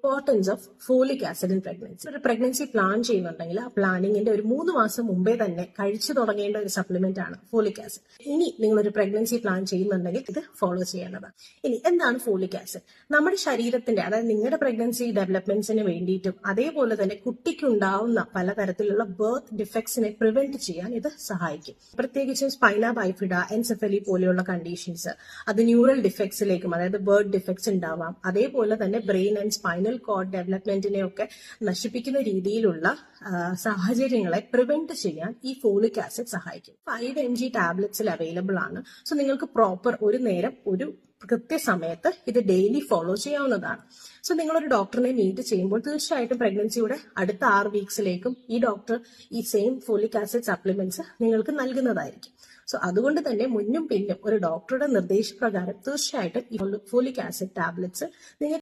Importance of folic acid in pregnancy. ഒരു pregnancy plan ചെയ്യുന്നുണ്ടെങ്കിൽ ആ പ്ലാനിങ്ങിന്റെ ഒരു 3 മാസം മുമ്പേ തന്നെ കഴിച്ചു തുടങ്ങേണ്ട ഒരു സപ്ലിമെന്റ് ആണ് ഫോളിക് ആസിഡ്. ഇനി നിങ്ങൾ ഒരു പ്രഗ്നൻസി പ്ലാൻ ചെയ്യുന്നുണ്ടെങ്കിൽ ഇത് ഫോളോ ചെയ്യേണ്ടതാണ്. ഇനി എന്താണ് ഫോളിക് ആസിഡ്? നമ്മുടെ ശരീരത്തിന്റെ, അതായത് നിങ്ങളുടെ പ്രഗ്നൻസി ഡെവലപ്മെന്റ്സിന് വേണ്ടിയിട്ടും അതേപോലെ തന്നെ കുട്ടിക്കുണ്ടാവുന്ന പലതരത്തിലുള്ള ബർത്ത് ഡിഫക്ട്സിനെ പ്രിവെന്റ് ചെയ്യാൻ ഇത് സഹായിക്കും. പ്രത്യേകിച്ചും സ്പൈന ബൈഫിഡ, എൻസെഫലി പോലെയുള്ള കണ്ടീഷൻസ്, അത് ന്യൂറൽ ഡിഫക്ട്സിലേക്കും, അതായത് ബർത്ത് ഡിഫക്ട്സ് ഉണ്ടാവാം. അതേപോലെ തന്നെ ബ്രെയിൻ ആൻഡ് സ്പൈനൽ കോഡ് ഡെവലപ്മെന്റിനെ ഒക്കെ നശിപ്പിക്കുന്ന രീതിയിലുള്ള സാഹചര്യങ്ങളെ പ്രിവെന്റ് ചെയ്യാൻ ഈ ഫോളിക് ആസിഡ് സഹായിക്കും. 5 mg ടാബ്ലറ്റ്സിൽ അവൈലബിൾ ആണ്. സോ നിങ്ങൾക്ക് പ്രോപ്പർ ഒരു നേരം ഒരു കൃത്യസമയത്ത് ഇത് ഡെയിലി ഫോളോ ചെയ്യാവുന്നതാണ്. സോ നിങ്ങളൊരു ഡോക്ടറിനെ മീറ്റ് ചെയ്യുമ്പോൾ തീർച്ചയായിട്ടും പ്രഗ്നൻസിയുടെ അടുത്ത 6 വീക്സിലേക്കും ഈ ഡോക്ടർ ഈ സെയിം ഫോളിക് ആസിഡ് സപ്ലിമെന്റ്സ് നിങ്ങൾക്ക് നൽകുന്നതായിരിക്കും. സോ അതുകൊണ്ട് തന്നെ മുന്നും പിന്നും ഒരു ഡോക്ടറുടെ നിർദ്ദേശപ്രകാരം തീർച്ചയായിട്ടും ഈ ഫോളിക് ആസിഡ് ടാബ്ലറ്റ്സ് നിങ്ങൾ